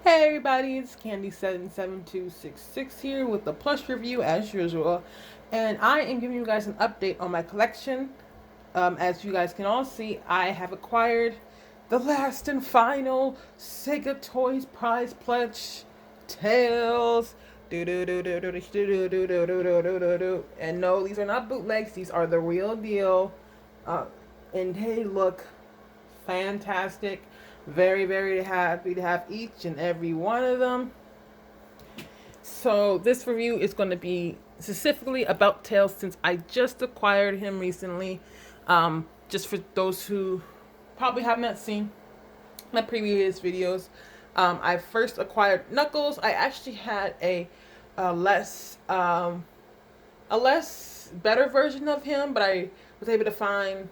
Hey everybody, it's Candy77266 here with the Plush review as usual. And I am giving you guys an update on my collection. As you guys can all see, I have acquired the last and final Sega Toys Prize Pledge Tails. And no, these are not bootlegs, these are the real deal. Uh, and they look fantastic. Very, very happy to have each and every one of them. So this review is going to be specifically about Tails since I just acquired him recently. Just for those who probably have not seen my previous videos, I first acquired Knuckles. I actually had a less a less better version of him, but I was able to find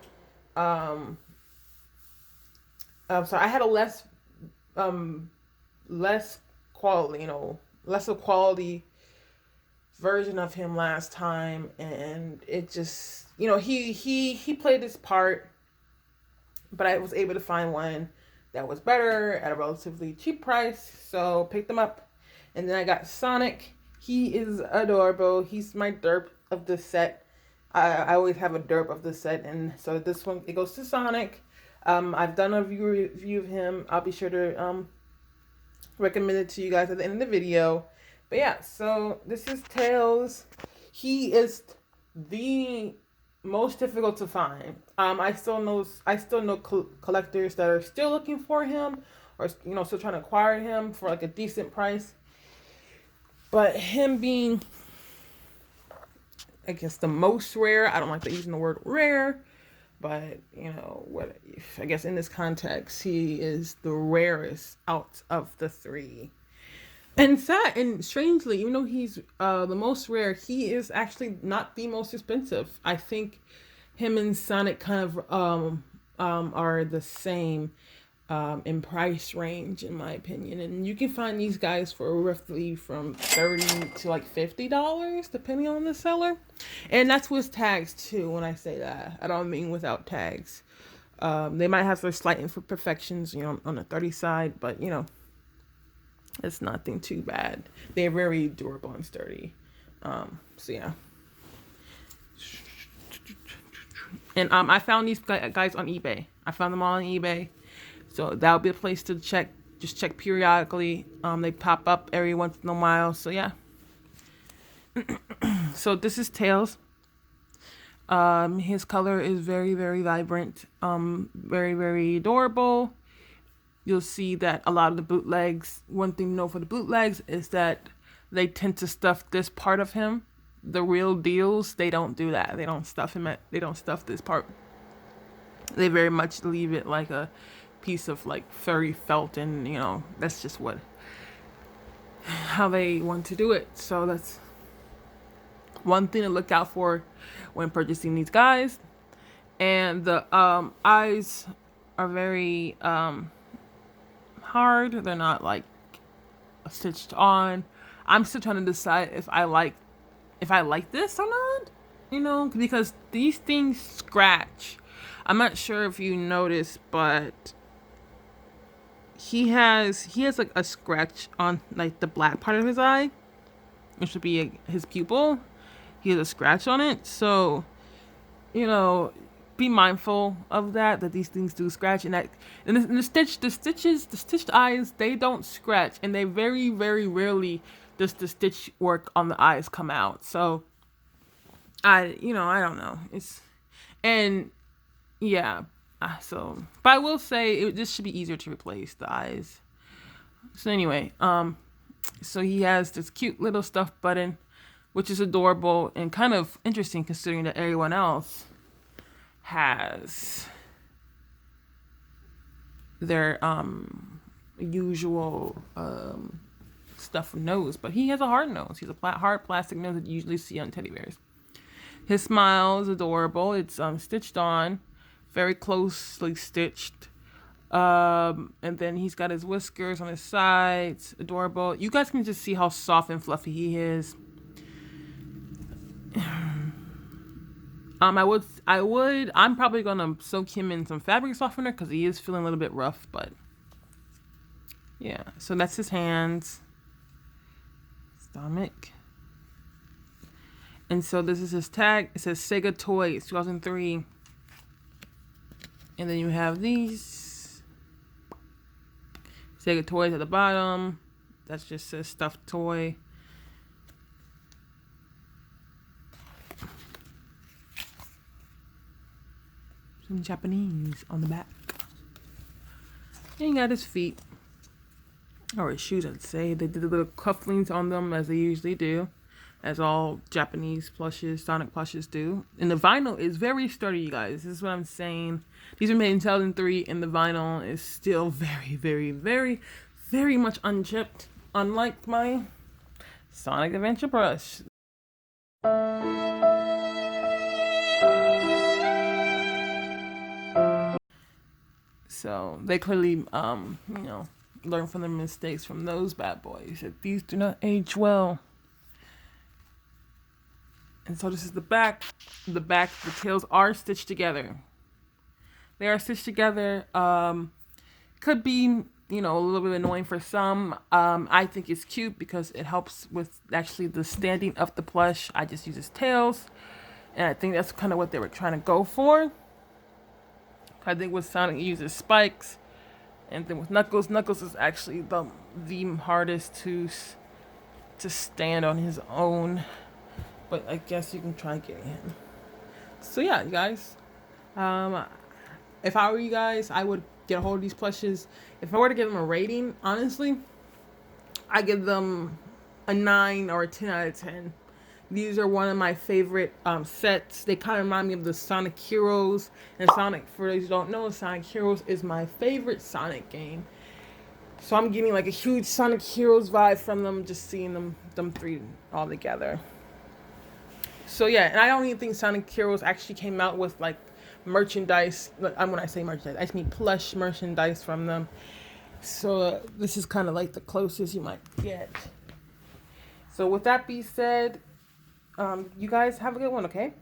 um, so I had a um less quality, lesser quality version of him last time, and it just, he played his part, but I was able to find one that was better at a relatively cheap price, so picked them up. And then I got Sonic. He is adorable. He's my derp of the set. I always have a derp of the set, and so this one it goes to Sonic. I've done a review of him. I'll be sure to recommend it to you guys at the end of the video. But yeah, so this is Tails. He is the most difficult to find. I still know collectors that are still looking for him, or still trying to acquire him for like a decent price. But him being, I guess, the most rare. I don't like using the word rare, but what? I guess in this context, he is the rarest out of the three. And strangely, even though he's the most rare, he is actually not the most expensive. I think him and Sonic kind of are the same in price range, in my opinion. And you can find these guys for roughly from $30 to like $50, depending on the seller. And that's with tags too. When I say that, I don't mean without tags. They might have their slight imperfections, on the 30 side, but it's nothing too bad. They're very durable and sturdy. So yeah. And I found these guys on eBay. I found them all on eBay. So that would be a place to check. Just check periodically. They pop up every once in a while. So yeah. So this is Tails. His color is very, very vibrant. Very, very adorable. You'll see that a lot of the bootlegs, one thing to know for the bootlegs is that they tend to stuff this part of him. The real deals, they don't do that. They don't stuff this part. They very much leave it like a piece of like furry felt, and that's just how they want to do it. So that's one thing to look out for when purchasing these guys. And the eyes are very hard. They're not like stitched on. I'm still trying to decide if I like this or not, because these things scratch. I'm not sure if you noticed, but he has like a scratch on like the black part of his eye, which would be his pupil. He has a scratch on it, so be mindful of that these things do scratch, and the stitched eyes, they don't scratch, and they very, very rarely does the stitch work on the eyes come out. So I don't know. And yeah. But I will say this should be easier to replace the eyes. So anyway, so he has this cute little stuffed button, which is adorable and kind of interesting considering that everyone else has their usual stuffed nose, but he has a hard nose. He's a hard plastic nose that you usually see on teddy bears. His smile is adorable. It's stitched on, very closely stitched. And then he's got his whiskers on his sides. Adorable. You guys can just see how soft and fluffy he is. I'm probably gonna soak him in some fabric softener because he is feeling a little bit rough, but Yeah, so that's his hands, stomach. And so this is his tag. It says Sega Toys 2003. And then you have these Sega Toys at the bottom. That's just a stuffed toy. Some Japanese on the back. And you got his feet. Or his shoes, I'd say. They did the little cufflinks on them as they usually do. As all Japanese plushes, Sonic plushes do. And the vinyl is very sturdy, you guys. This is what I'm saying. These were made in 2003, and the vinyl is still very, very, very, very much unchipped. Unlike my Sonic Adventure brush. So they clearly, learn from their mistakes from those bad boys. That these do not age well. And so this is the back. The tails are stitched together. They are stitched together. Could be, a little bit annoying for some. I think it's cute because it helps with actually the standing of the plush. I just use his tails. And I think that's kind of what they were trying to go for. I think with Sonic, he uses spikes. And then with Knuckles is actually the hardest to stand on his own. But I guess you can try getting him. So yeah, you guys. If I were you guys, I would get a hold of these plushes. If I were to give them a rating, honestly, I give them a 9 or a 10 out of 10. These are one of my favorite sets. They kind of remind me of the Sonic Heroes. And Sonic, for those who don't know, Sonic Heroes is my favorite Sonic game. So I'm getting like a huge Sonic Heroes vibe from them, just seeing them three all together. So yeah, and I don't even think Sonic Heroes actually came out with like merchandise. When I say merchandise, I just mean plush merchandise from them. So this is kind of like the closest you might get. So with that being said, you guys have a good one, okay?